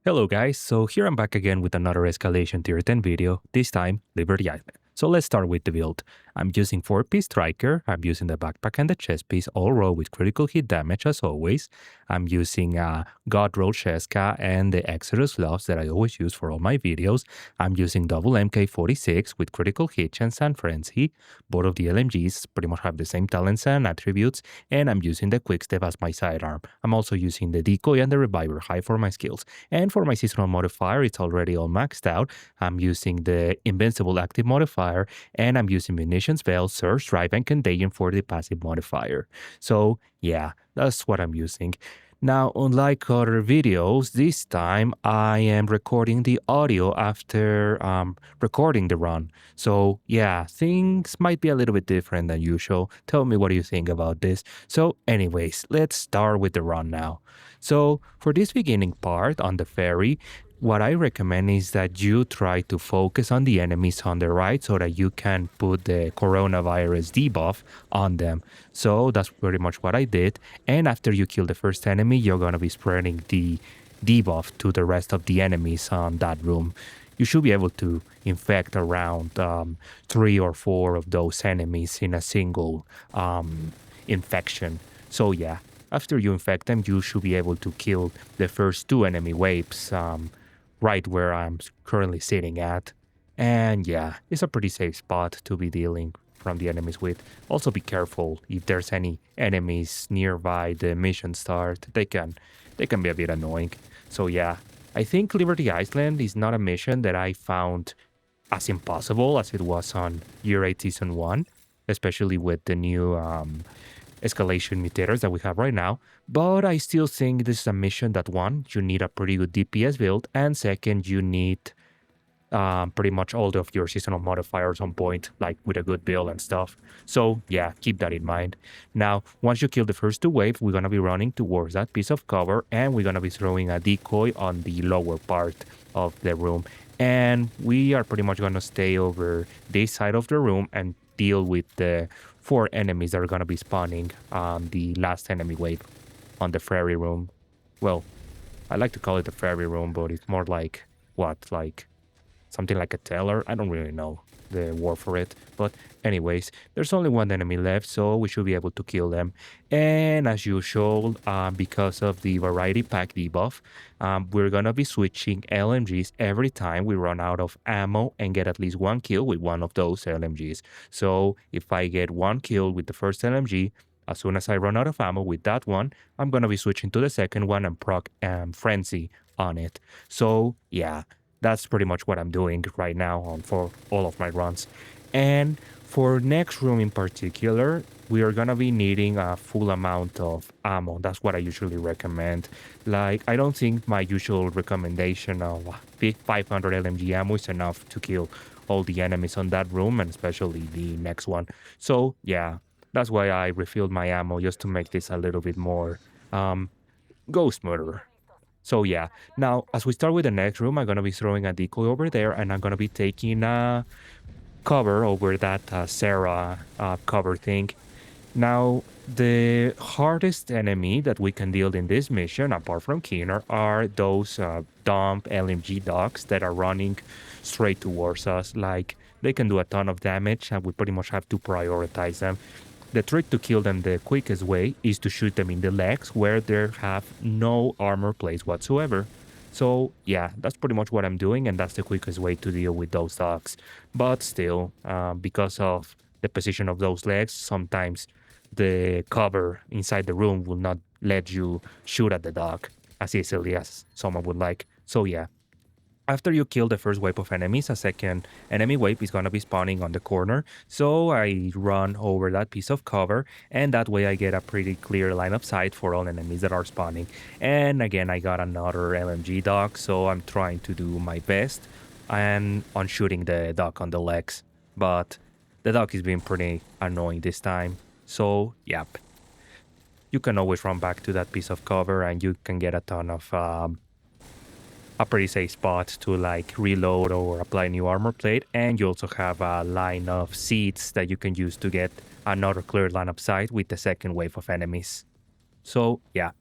Hello guys, so here I'm back again with another Escalation tier 10 video, this time Liberty Island. So let's start with the build. I'm using 4-piece striker, I'm using the backpack and the chest piece all roll with critical hit damage as always. I'm using God Roll Sheska and the Exodus gloves that I always use for all my videos. I'm using double MK46 with critical hit chance and frenzy. Both of the LMGs pretty much have the same talents and attributes, and I'm using the quickstep as my sidearm. I'm also using the decoy and the Reviver Hive for my skills. And for my seasonal modifier, it's already all maxed out. I'm using the Invincible active modifier, and I'm using Munitions Veil, Surge Drive, and Contagion for the passive modifier. So yeah, that's what I'm using. Now, unlike other videos, this time I am recording the audio after recording the run. So yeah, things might be a little bit different than usual. Tell me what you think about this. So anyways, let's start with the run now. So for this beginning part on the ferry, what I recommend is that you try to focus on the enemies on the right so that you can put the coronavirus debuff on them. So that's pretty much what I did. And after you kill the first enemy, you're going to be spreading the debuff to the rest of the enemies on that room. You should be able to infect around 3 or 4 of those enemies in a single infection. So yeah, after you infect them, you should be able to kill the first 2 enemy waves right where I'm currently sitting at. And yeah, it's a pretty safe spot to be dealing from the enemies with. Also be careful if there's any enemies nearby the mission start. They can be a bit annoying. So yeah, I think Liberty Island is not a mission that I found as impossible as it was on Year 8 Season 1, especially with the new Escalation mutators that we have right now, but I still think this is a mission that, one, you need a pretty good DPS build, and second, you need pretty much all of your seasonal modifiers on point, like with a good build and stuff. So yeah, keep that in mind. Now, once you kill the first 2 waves, we're gonna be running towards that piece of cover, and we're gonna be throwing a decoy on the lower part of the room. And we are pretty much gonna stay over this side of the room and deal with the 4 enemies that are going to be spawning on the last enemy wave on the ferry room. Well, I like to call it the ferry room, but it's more like, like something like a teller? I don't really know the word for it. But anyways, there's only 1 enemy left, so we should be able to kill them. And as usual, because of the variety pack debuff, we're gonna be switching LMGs every time we run out of ammo and get at least 1 kill with one of those LMGs. So if I get 1 kill with the first LMG, as soon as I run out of ammo with that one, I'm gonna be switching to the second one and proc Frenzy on it. So yeah, that's pretty much what I'm doing right now for all of my runs. And for next room in particular, we are gonna be needing a full amount of ammo. That's what I usually recommend. Like, I don't think my usual recommendation of 500 LMG ammo is enough to kill all the enemies on that room, and especially the next one. So yeah, that's why I refilled my ammo, just to make this a little bit more go smoother. So yeah, now as we start with the next room, I'm going to be throwing a decoy over there, and I'm going to be taking a cover over that Sarah cover thing. Now, the hardest enemy that we can deal in this mission, apart from Keener, are those dump LMG dogs that are running straight towards us. Like, they can do a ton of damage, and we pretty much have to prioritize them. The trick to kill them the quickest way is to shoot them in the legs where they have no armor plates whatsoever. So yeah, that's pretty much what I'm doing, and that's the quickest way to deal with those dogs. But still, because of the position of those legs, sometimes the cover inside the room will not let you shoot at the dog as easily as someone would like. So yeah. After you kill the first wave of enemies, a second enemy wave is going to be spawning on the corner. So I run over that piece of cover, and that way I get a pretty clear line of sight for all enemies that are spawning. And again, I got another LMG dog, so I'm trying to do my best and on shooting the dog on the legs. But the dog is being pretty annoying this time. So yep, you can always run back to that piece of cover, and you can get a ton of a pretty safe spot to like reload or apply new armor plate. And you also have a line of seats that you can use to get another clear line of sight with the second wave of enemies. So yeah,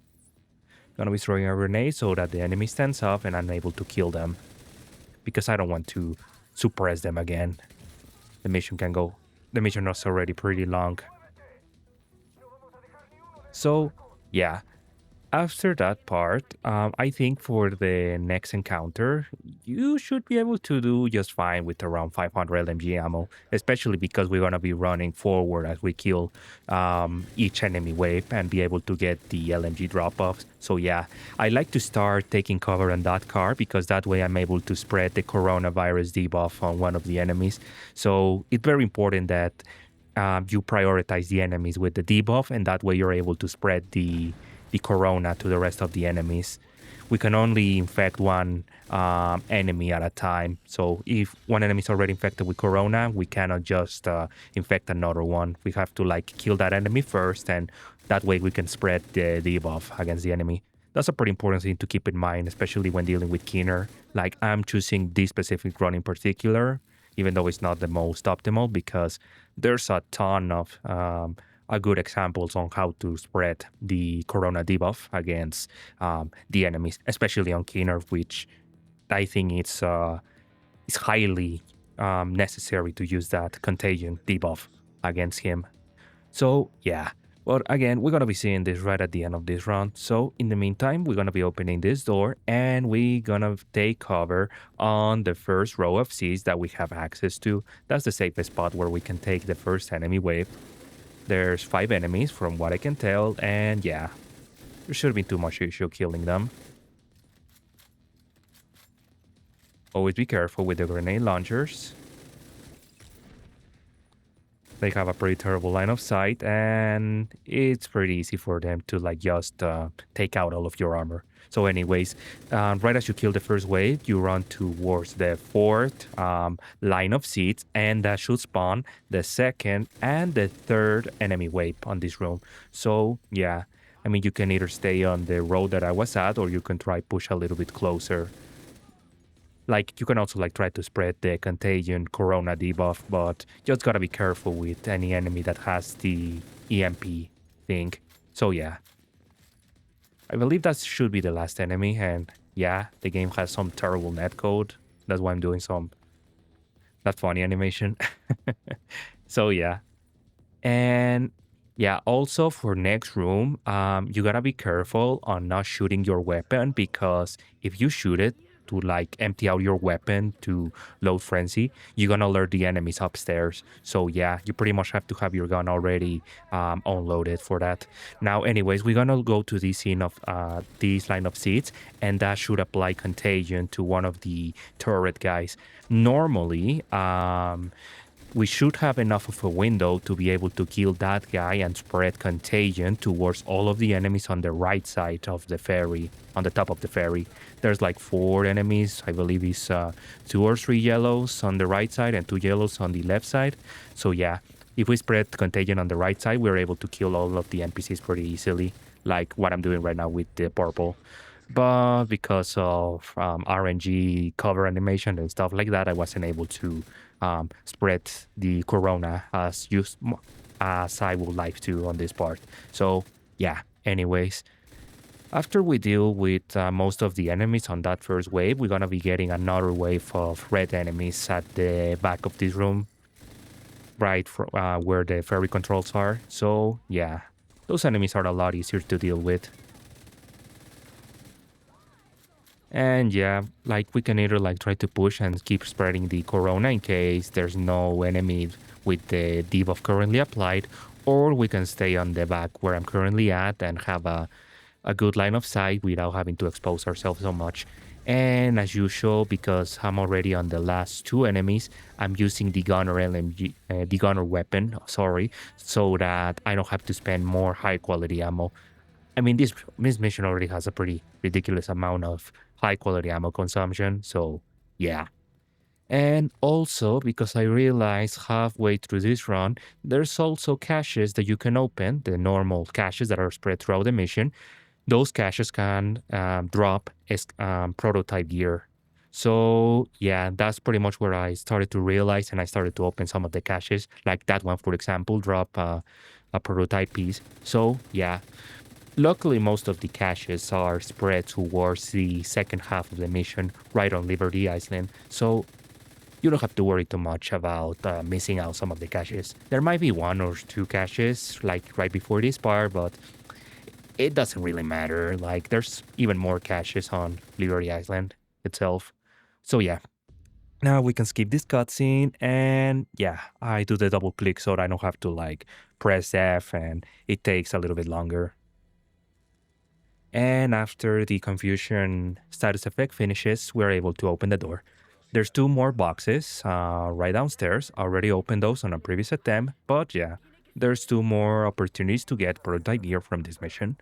Gonna be throwing a grenade so that the enemy stands up and I'm able to kill them. Because I don't want to suppress them again. The mission can go... The mission was already pretty long. So, yeah. After that part, I think for the next encounter, you should be able to do just fine with around 500 LMG ammo, especially because we're going to be running forward as we kill each enemy wave and be able to get the LMG drop-offs. So yeah, I like to start taking cover on that car because that way I'm able to spread the coronavirus debuff on one of the enemies. So it's very important that you prioritize the enemies with the debuff, and that way you're able to spread the corona to the rest of the enemies. We can only infect one enemy at a time. So if one enemy is already infected with corona, we cannot just infect another one. We have to like kill that enemy first, and that way we can spread the debuff against the enemy. That's a pretty important thing to keep in mind, especially when dealing with Keener. Like, I'm choosing this specific run in particular, even though it's not the most optimal, because there's a ton of good examples on how to spread the Corona debuff against the enemies, especially on Keener, which I think it's highly necessary to use that contagion debuff against him. So yeah, but again, we're gonna be seeing this right at the end of this round. So in the meantime, we're gonna be opening this door and we're gonna take cover on the first row of seats that we have access to. That's the safest spot where we can take the first enemy wave. There's 5 enemies from what I can tell, and yeah, there shouldn't be too much issue killing them. Always be careful with the grenade launchers. They have a pretty terrible line of sight, and it's pretty easy for them to like just take out all of your armor. So anyways, right as you kill the first wave, you run towards the 4th line of seats, and that should spawn the 2nd and the 3rd enemy wave on this room. So yeah, I mean, you can either stay on the road that I was at, or you can try push a little bit closer. Like, you can also like try to spread the contagion corona debuff, but just gotta be careful with any enemy that has the EMP thing. So yeah, I believe that should be the last enemy, and yeah, the game has some terrible netcode. That's why I'm doing some that funny animation. So yeah, and yeah, also for next room, you gotta be careful on not shooting your weapon, because if you shoot it to like empty out your weapon to load frenzy, you're gonna alert the enemies upstairs. So yeah, you pretty much have to have your gun already unloaded for that. Now anyways, we're gonna go to this scene of this line of seats, and that should apply contagion to one of the turret guys. Normally, we should have enough of a window to be able to kill that guy and spread contagion towards all of the enemies on the right side of the ferry, on the top of the ferry. There's like 4 enemies. I believe it's 2 or 3 yellows on the right side and 2 yellows on the left side. So yeah, if we spread contagion on the right side, we're able to kill all of the NPCs pretty easily, like what I'm doing right now with the purple. But because of RNG cover animation and stuff like that, I wasn't able to spread the corona as I would like to on this part. So yeah, anyways, after we deal with most of the enemies on that first wave, we're gonna be getting another wave of red enemies at the back of this room, right where the ferry controls are. So yeah, those enemies are a lot easier to deal with. And yeah, like we can either like try to push and keep spreading the corona in case there's no enemy with the debuff currently applied, or we can stay on the back where I'm currently at and have a good line of sight without having to expose ourselves so much. And as usual, because I'm already on the last 2 enemies, I'm using the gunner the gunner weapon, sorry, so that I don't have to spend more high quality ammo. I mean, this mission already has a pretty ridiculous amount of high quality ammo consumption, so yeah. And also, because I realized halfway through this run, there's also caches that you can open, the normal caches that are spread throughout the mission. Those caches can drop as prototype gear. So yeah, that's pretty much where I started to realize, and I started to open some of the caches, like that one, for example, drop a prototype piece. So yeah, Luckily, most of the caches are spread towards the second half of the mission, right on Liberty Island, so you don't have to worry too much about missing out some of the caches. There might be one or two caches, like right before this part, but it doesn't really matter. Like, there's even more caches on Liberty Island itself. So yeah, now we can skip this cutscene, and yeah, I do the double click so I don't have to like press F and it takes a little bit longer. And after the confusion status effect finishes, we're able to open the door. There's two more boxes right downstairs. I already opened those on a previous attempt, but yeah, there's two more opportunities to get prototype gear from this mission.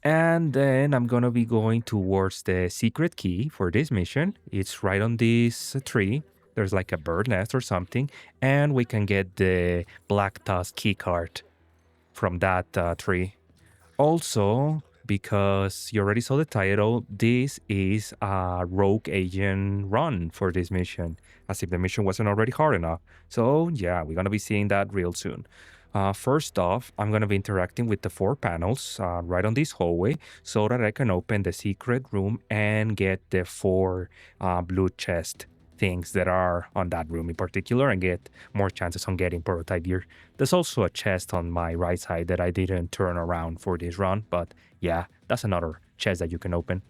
And then I'm gonna be going towards the secret key for this mission. It's right on this tree. There's like a bird nest or something, and we can get the Black Tusk key card from that tree. Also, because you already saw the title, this is a rogue agent run for this mission, as if the mission wasn't already hard enough. So yeah, we're gonna be seeing that real soon. First off, I'm gonna be interacting with the 4 panels right on this hallway so that I can open the secret room and get the 4 blue chest things that are on that room in particular and get more chances on getting prototype gear. There's also a chest on my right side that I didn't turn around for this run, but yeah, that's another chest that you can open.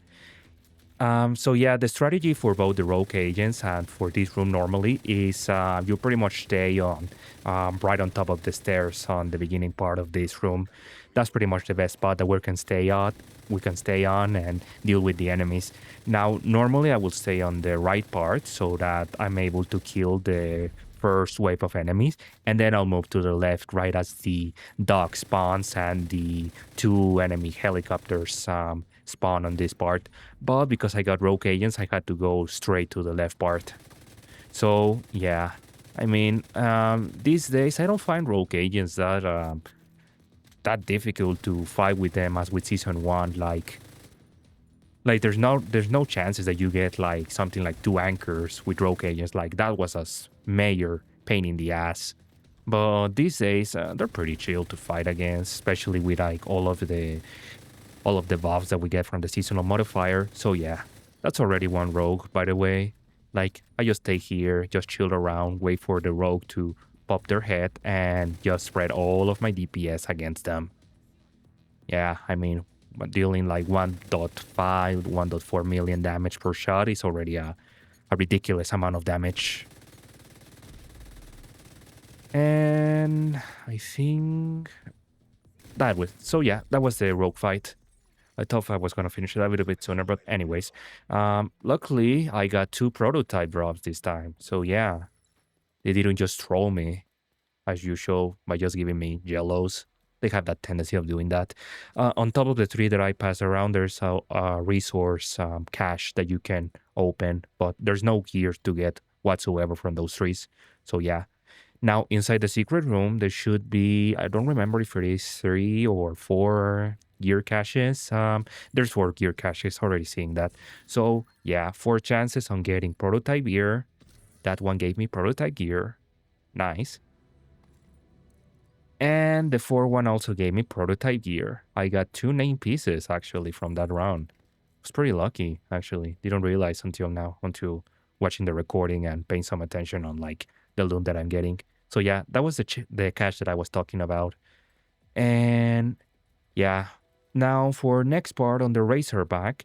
So yeah, the strategy for both the rogue agents and for this room normally is you pretty much stay on right on top of the stairs on the beginning part of this room. That's pretty much the best spot that we can stay at. We can stay on and deal with the enemies. Now, normally I will stay on the right part so that I'm able to kill the first wave of enemies, and then I'll move to the left right as the dog spawns and the 2 enemy helicopters spawn on this part. But because I got rogue agents, I had to go straight to the left part. So yeah, I mean, these days I don't find rogue agents that difficult to fight with them as with season 1. Like there's no chances that you get like something like 2 anchors with rogue agents. Like that was a major pain in the ass. But these days they're pretty chill to fight against, especially with like all of the buffs that we get from the seasonal modifier. So yeah, that's already one rogue, by the way. Like, I just stay here, just chill around, wait for the rogue to pop their head, and just spread all of my DPS against them. Yeah, I mean, dealing like 1.5, 1.4 million damage per shot is already a ridiculous amount of damage. And I think that was, so yeah, that was the rogue fight. I thought I was going to finish it a little bit sooner, but anyways, luckily I got 2 prototype drops this time. So yeah, they didn't just troll me as usual by just giving me yellows. They have that tendency of doing that. On top of the 3 that I passed around, there's a resource cache that you can open, but there's no gear to get whatsoever from those 3s. So yeah. Now, inside the secret room, there should be, I don't remember if it is 3 or 4 gear caches. There's 4 gear caches, already seeing that. So yeah, 4 chances on getting prototype gear. That one gave me prototype gear. Nice. And the 4th one also gave me prototype gear. I got 2 name pieces actually from that round. I was pretty lucky, actually. Didn't realize until now, until watching the recording and paying some attention on like the loot that I'm getting. So yeah, that was the cache that I was talking about. And yeah, now for next part on the Razorback,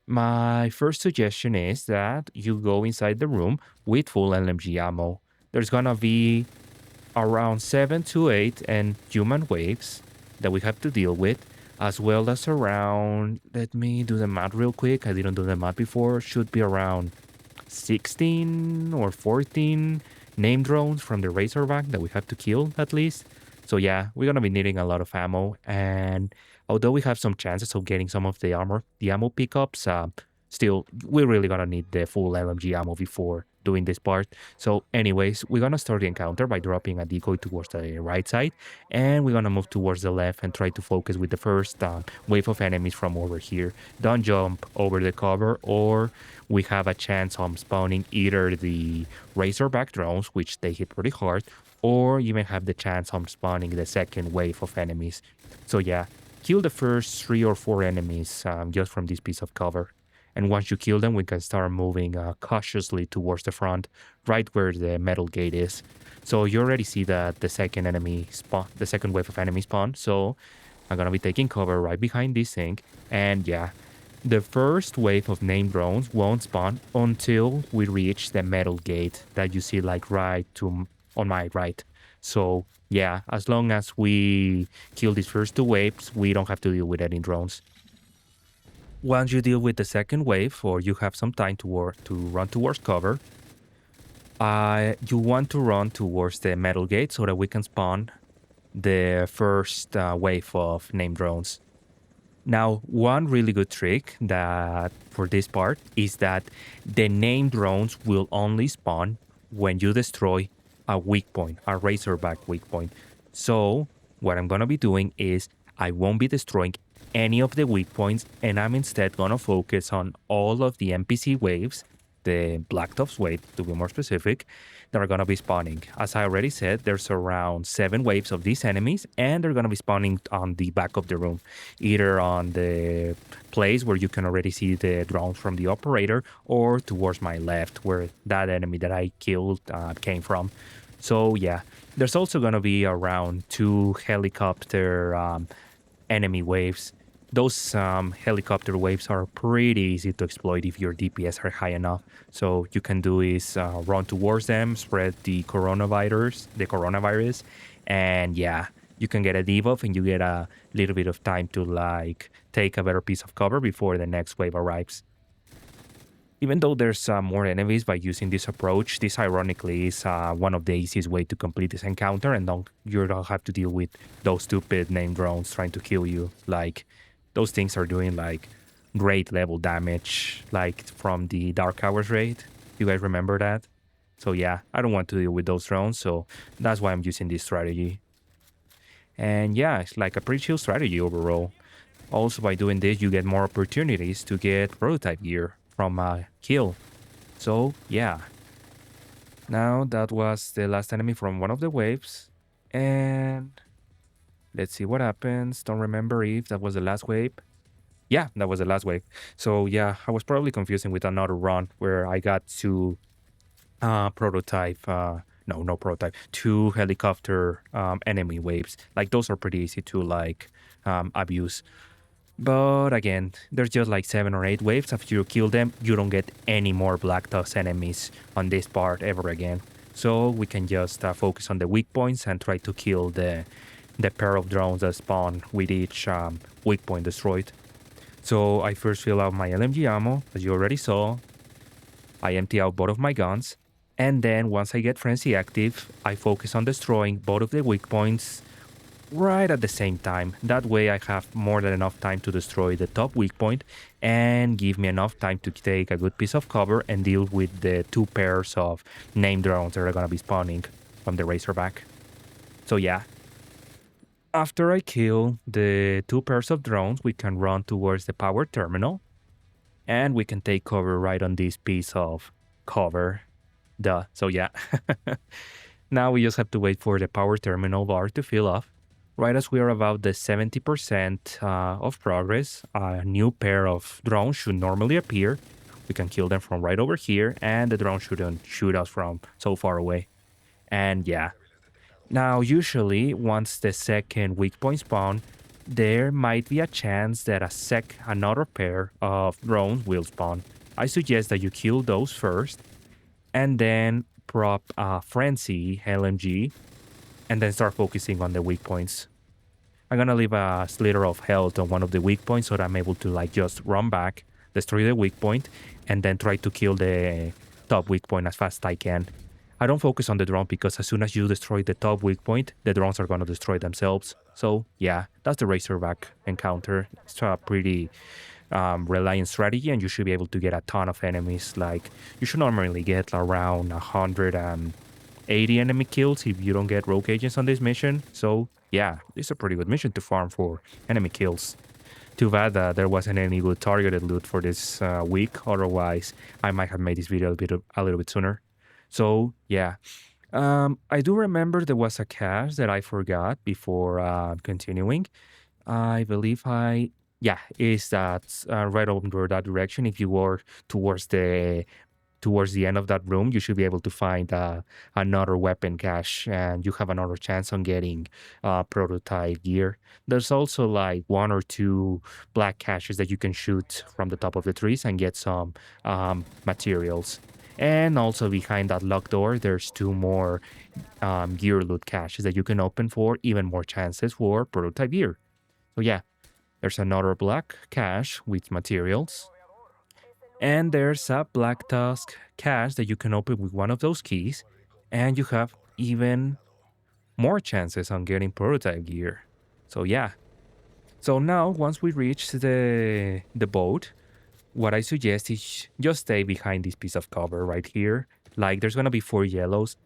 my first suggestion is that you go inside the room with full LMG ammo. There's gonna be around 7 to 8 and human waves that we have to deal with, as well as around, let me do the math real quick, I didn't do the math before, should be around 16 or 14 name drones from the Razorback that we have to kill at least. So yeah, we're gonna be needing a lot of ammo, and although we have some chances of getting some of the ammo pickups, still we're really gonna need the full LMG ammo before doing this part. So anyways, we're gonna start the encounter by dropping a decoy towards the right side, and we're gonna move towards the left and try to focus with the first wave of enemies from over here. Don't jump over the cover, or we have a chance of spawning either the Razorback drones, which they hit pretty hard, or you may have the chance of spawning the second wave of enemies. So yeah, kill the first 3 or 4 enemies just from this piece of cover. And once you kill them, we can start moving cautiously towards the front, right where the metal gate is. So you already see that the second enemy spawn, the second wave of enemy spawn. So I'm gonna be taking cover right behind this thing. And yeah, the first wave of named drones won't spawn until we reach the metal gate that you see like on my right. So yeah, as long as we kill these first 2 waves, we don't have to deal with any drones. Once you deal with the second wave, or you have some time to run towards cover, you want to run towards the metal gate so that we can spawn the first wave of named drones. Now, one really good trick that for this part is that the named drones will only spawn when you destroy a weak point, a razorback weak point. So what I'm gonna be doing is I won't be destroying any of the weak points, and I'm instead gonna focus on all of the NPC waves, the Blacktops wave to be more specific, that are gonna be spawning. As I already said, there's around 7 waves of these enemies, and they're gonna be spawning on the back of the room, either on the place where you can already see the drones from the operator, or towards my left, where that enemy that I killed came from. So yeah, there's also gonna be around 2 helicopter enemy waves. Those helicopter waves are pretty easy to exploit if your DPS are high enough. So you can do is run towards them, spread the coronavirus, and yeah, you can get a debuff and you get a little bit of time to like take a better piece of cover before the next wave arrives. Even though there's more enemies by using this approach, this ironically is one of the easiest way to complete this encounter, and you don't have to deal with those stupid named drones trying to kill you. Like, those things are doing like great level damage, like from the Dark Hours raid. You guys remember that? So yeah, I don't want to deal with those drones, so that's why I'm using this strategy. And yeah, it's like a pretty chill strategy overall. Also, by doing this, you get more opportunities to get prototype gear from a kill. So yeah. Now that was the last enemy from one of the waves. And let's see what happens. Don't remember if that was the last wave. Yeah, that was the last wave. So yeah, I was probably confusing with another run where I got to prototype, no prototype, 2 helicopter enemy waves. Like those are pretty easy to like abuse. But again, there's just like 7 or 8 waves. After you kill them, you don't get any more Black Tusk enemies on this part ever again. So we can just focus on the weak points and try to kill the pair of drones that spawn with each weak point destroyed. So I first fill out my LMG ammo, as you already saw. I empty out both of my guns. And then once I get Frenzy active, I focus on destroying both of the weak points right at the same time. That way I have more than enough time to destroy the top weak point and give me enough time to take a good piece of cover and deal with the 2 pairs of named drones that are gonna be spawning from the Razorback. So yeah. After I kill the 2 pairs of drones, we can run towards the power terminal and we can take cover right on this piece of cover. Duh. So yeah. Now we just have to wait for the power terminal bar to fill up. Right as we are about the 70% of progress, a new pair of drones should normally appear. We can kill them from right over here, and the drone shouldn't shoot us from so far away. And yeah. Now, usually, once the second weak point spawn, there might be a chance that another pair of drones will spawn. I suggest that you kill those first, and then prop a Frenzy LMG, and then start focusing on the weak points. I'm gonna leave a slither of health on one of the weak points so that I'm able to like just run back, destroy the weak point, and then try to kill the top weak point as fast as I can. I don't focus on the drone because as soon as you destroy the top weak point, the drones are gonna destroy themselves. So yeah, that's the Razorback encounter. It's a pretty reliant strategy, and you should be able to get a ton of enemies. Like, you should normally get around 180 enemy kills if you don't get rogue agents on this mission. So yeah, it's a pretty good mission to farm for enemy kills. Too bad that there wasn't any good targeted loot for this week. Otherwise, I might have made this video a little bit sooner. So yeah, I do remember there was a cache that I forgot before continuing. I believe yeah, is that right over that direction. If you were towards the towards the end of that room, you should be able to find another weapon cache, and you have another chance on getting prototype gear. There's also like one or two black caches that you can shoot from the top of the trees and get some materials. And also behind that locked door, there's two more gear loot caches that you can open for even more chances for prototype gear. So yeah, there's another black cache with materials. And there's a Black Tusk cache that you can open with one of those keys, and you have even more chances on getting prototype gear. So yeah. So now once we reach the boat, what I suggest is just stay behind this piece of cover right here. Like there's gonna be 4 yellows.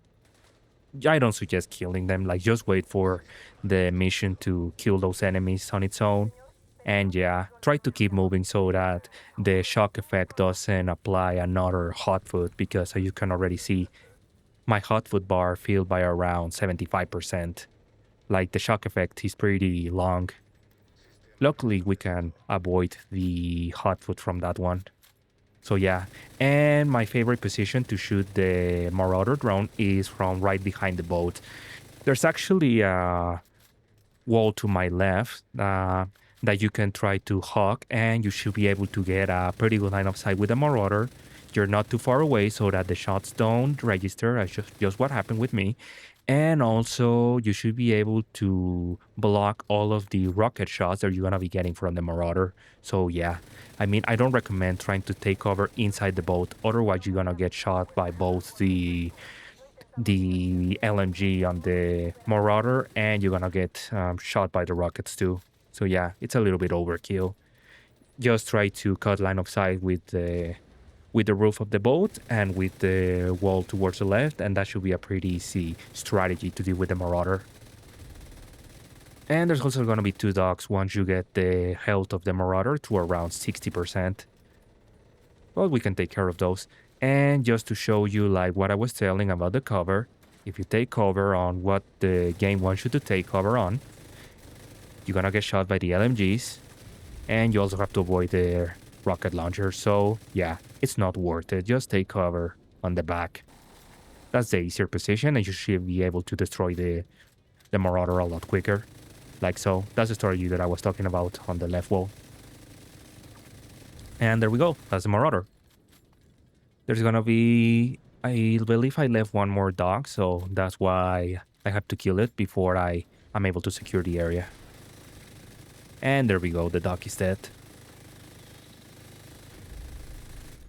I don't suggest killing them. Like just wait for the mission to kill those enemies on its own. And yeah, try to keep moving so that the shock effect doesn't apply another hot foot, because as you can already see, my hot foot bar filled by around 75%. Like the shock effect is pretty long. Luckily, we can avoid the hot foot from that one. So yeah, and my favorite position to shoot the Marauder drone is from right behind the boat. There's actually a wall to my left that you can try to hawk, and you should be able to get a pretty good line of sight with the Marauder. You're not too far away so that the shots don't register, as just what happened with me. And also, you should be able to block all of the rocket shots that you're going to be getting from the Marauder. So yeah, I mean, I don't recommend trying to take cover inside the boat. Otherwise, you're going to get shot by both the LMG on the Marauder, and you're gonna get shot by the rockets too. So yeah, it's a little bit overkill. Just try to cut line of sight with the roof of the boat and with the wall towards the left, and that should be a pretty easy strategy to deal with the Marauder. And there's also gonna be two docks once you get the health of the Marauder to around 60%. Well, we can take care of those. And just to show you like what I was telling about the cover, if you take cover on what the game wants you to take cover on, you're gonna get shot by the LMGs, and you also have to avoid the rocket launcher. So yeah, it's not worth it. Just take cover on the back. That's the easier position, and you should be able to destroy the Marauder a lot quicker. Like so. That's the strategy that I was talking about on the left wall. And there we go. That's the Marauder. There's gonna be, I believe I left one more dog, so that's why I have to kill it before I'm able to secure the area. And there we go, the dog is dead.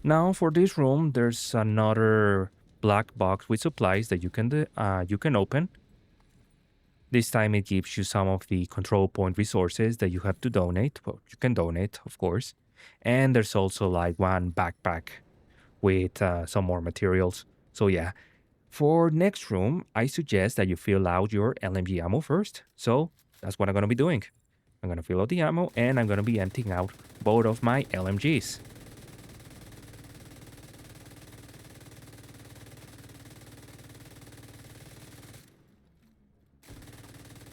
Now for this room, there's another black box with supplies that you can open. This time it gives you some of the control point resources that you have to donate. Well, you can donate, of course. And there's also like one backpack with some more materials. So yeah, for next room, I suggest that you fill out your LMG ammo first. So that's what I'm gonna be doing. I'm gonna fill out the ammo, and I'm gonna be emptying out both of my LMGs.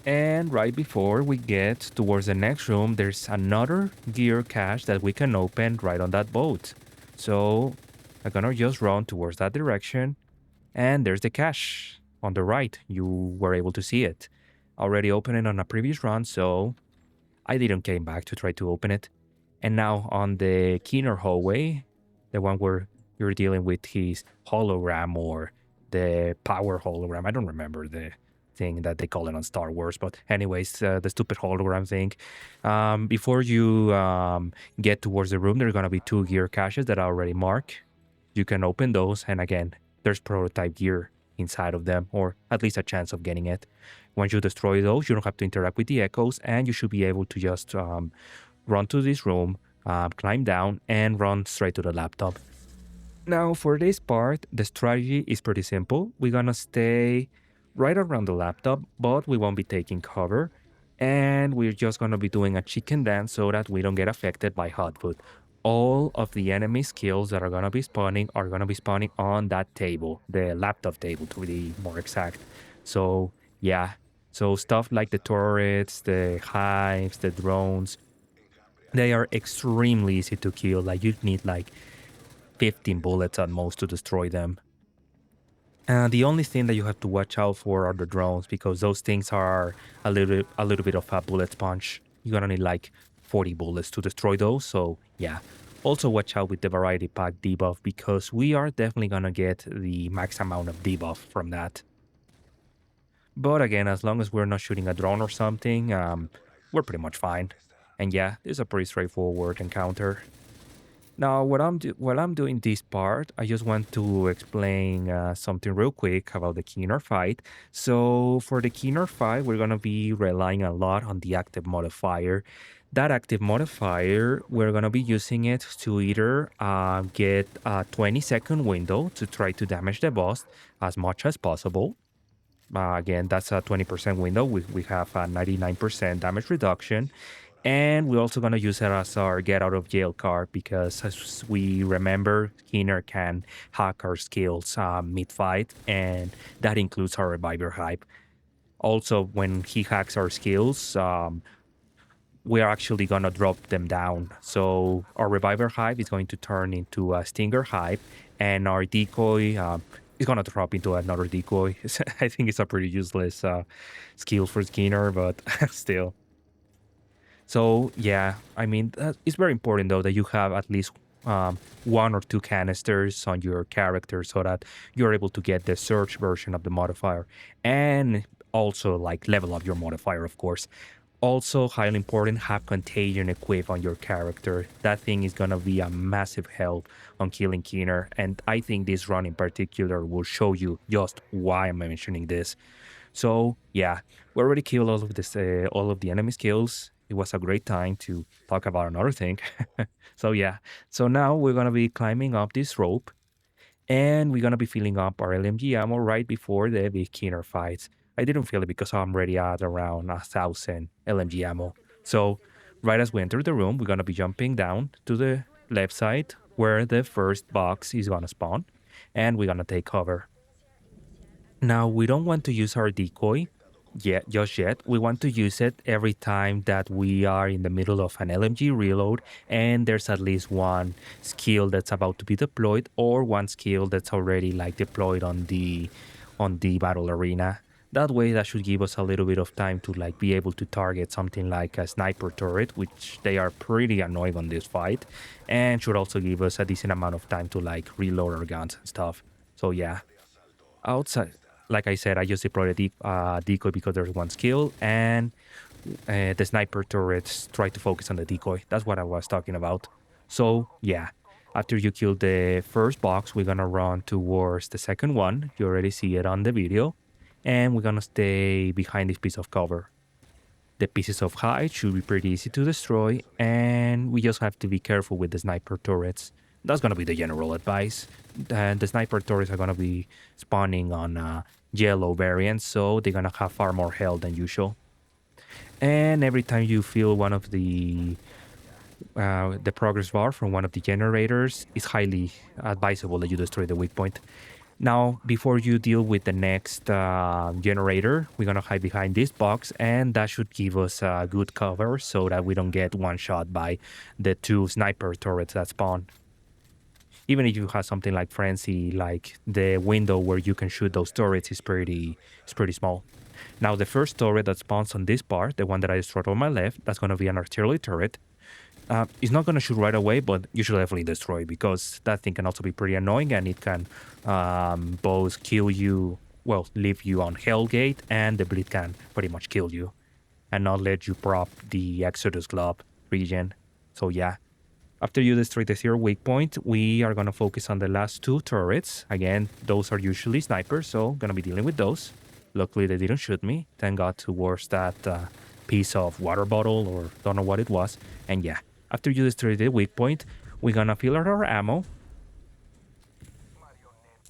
And right before we get towards the next room, there's another gear cache that we can open right on that boat. So I'm gonna just run towards that direction, and there's the cache on the right. You were able to see it. Already opened it on a previous run, so I didn't came back to try to open it. And now on the Keener hallway, the one where you're dealing with his hologram or the power hologram. I don't remember the thing that they call it on Star Wars, but anyways, the stupid hologram thing. Before you get towards the room, there's gonna be two gear caches that are already marked. You can open those, and again, there's prototype gear inside of them, or at least a chance of getting it. Once you destroy those, you don't have to interact with the echoes, and you should be able to just run to this room, climb down, and run straight to the laptop. Now, for this part, the strategy is pretty simple. We're gonna stay right around the laptop, but we won't be taking cover, and we're just gonna be doing a chicken dance so that we don't get affected by hot foot. All of the enemy skills that are gonna be spawning on that table, the laptop table to be more exact. So yeah, So stuff like the turrets, the hives, the drones, they are extremely easy to kill. Like you need like 15 bullets at most to destroy them. The only thing that you have to watch out for are the drones because those things are a little bit of a bullet sponge. You're gonna need like 40 bullets to destroy those. So yeah. Also watch out with the variety pack debuff because we are definitely gonna get the max amount of debuff from that. But again, as long as we're not shooting a drone or something, we're pretty much fine. And yeah, this is a pretty straightforward encounter. Now, while I'm doing this part, I just want to explain something real quick about the Keener fight. So, for the Keener fight, we're gonna be relying a lot on the active modifier. That active modifier, we're gonna be using it to either get a 20-second window to try to damage the boss as much as possible. Again, that's a 20% window. We have a 99% damage reduction. And we're also going to use it as our get out of jail card because, as we remember, Keener can hack our skills mid fight, and that includes our Reviver Hive. Also, when he hacks our skills, we are actually going to drop them down. So, our Reviver Hive is going to turn into a Stinger Hive, and our decoy is going to drop into another decoy. I think it's a pretty useless skill for Skinner, but still. So yeah, I mean, it's very important though that you have at least one or two canisters on your character so that you're able to get the search version of the modifier and also like level up your modifier, of course. Also, highly important, have contagion equipped on your character. That thing is gonna be a massive help on killing Keener, and I think this run in particular will show you just why I'm mentioning this. So yeah, we already killed all of the enemy skills. It was a great time to talk about another thing. So yeah, so now we're gonna be climbing up this rope, and we're gonna be filling up our LMG ammo right before the big Keener fights. I didn't feel it because I'm already at around 1,000 LMG ammo. So right as we enter the room, we're gonna be jumping down to the left side where the first box is gonna spawn, and we're gonna take cover. Now, we don't want to use our decoy yet, just yet. We want to use it every time that we are in the middle of an LMG reload and there's at least one skill that's about to be deployed or one skill that's already like deployed on the battle arena. That way, that should give us a little bit of time to like be able to target something like a sniper turret, which they are pretty annoying on this fight, and should also give us a decent amount of time to like reload our guns and stuff. So yeah, outside, like I said, I just deployed a decoy because there's one skill, and the sniper turrets try to focus on the decoy. That's what I was talking about. So yeah, after you kill the first box, we're gonna run towards the second one. You already see it on the video, and we're gonna stay behind this piece of cover. The pieces of hide should be pretty easy to destroy, and we just have to be careful with the sniper turrets. That's gonna be the general advice. And the sniper turrets are gonna be spawning on yellow variants, so they're gonna have far more health than usual. And every time you feel one of the progress bar from one of the generators, it's highly advisable that you destroy the weak point. Now, before you deal with the next generator, we're gonna hide behind this box, and that should give us a good cover so that we don't get one shot by the two sniper turrets that spawn. Even if you have something like Frenzy, like the window where you can shoot those turrets is pretty small. Now, the first turret that spawns on this part, the one that I destroyed on my left, that's gonna be an artillery turret. It's not going to shoot right away, but you should definitely destroy because that thing can also be pretty annoying and it can both kill you, well, leave you on Hellgate, and the bleed can pretty much kill you and not let you prop the Exodus Globe region. So yeah, after you destroy the zero weak point, we are going to focus on the last two turrets. Again, those are usually snipers, so going to be dealing with those. Luckily, they didn't shoot me. Thank God towards that piece of water bottle or don't know what it was. And yeah, after you destroy the weak point, we're gonna fill out our ammo.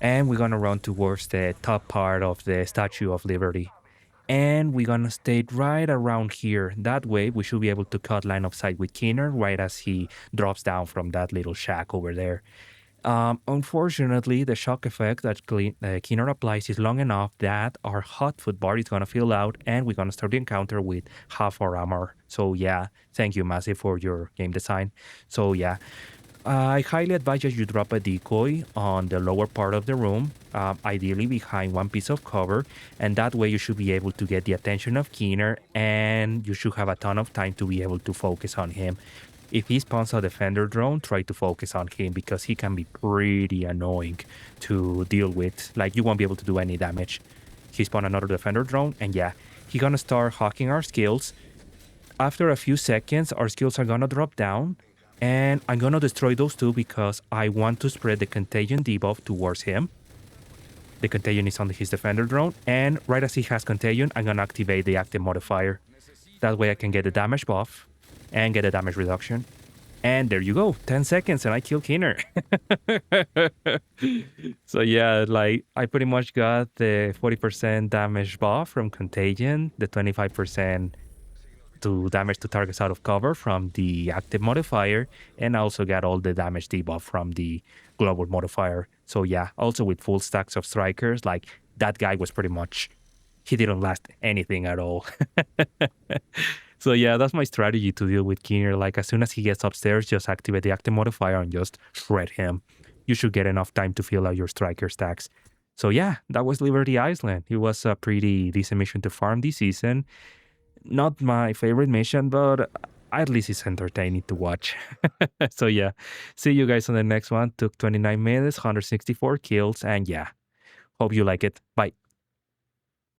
And we're gonna run towards the top part of the Statue of Liberty. And we're gonna stay right around here. That way, we should be able to cut line of sight with Keener right as he drops down from that little shack over there. Unfortunately, the shock effect that Keener applies is long enough that our hot foot bar is going to fill out and we're going to start the encounter with half our armor. So yeah, thank you, Massive, for your game design. So yeah, I highly advise that you drop a decoy on the lower part of the room, ideally behind one piece of cover, and that way you should be able to get the attention of Keener and you should have a ton of time to be able to focus on him. If he spawns a defender drone, try to focus on him because he can be pretty annoying to deal with. Like, you won't be able to do any damage. He spawned another defender drone, and yeah, he's gonna start hawking our skills. After a few seconds, our skills are gonna drop down, and I'm gonna destroy those two because I want to spread the contagion debuff towards him. The contagion is on his defender drone, and right as he has contagion, I'm gonna activate the active modifier. That way I can get the damage buff and get a damage reduction. And there you go, 10 seconds and I kill Keener. So yeah, like I pretty much got the 40% damage buff from Contagion, the 25% to damage to targets out of cover from the active modifier, and I also got all the damage debuff from the global modifier. So yeah, also with full stacks of strikers, like that guy was pretty much, he didn't last anything at all. So yeah, that's my strategy to deal with Keener. Like as soon as he gets upstairs, just activate the active modifier and just shred him. You should get enough time to fill out your striker stacks. So yeah, that was Liberty Island. It was a pretty decent mission to farm this season. Not my favorite mission, but at least it's entertaining to watch. So yeah, see you guys on the next one. Took 29 minutes, 164 kills, and yeah, hope you like it. Bye.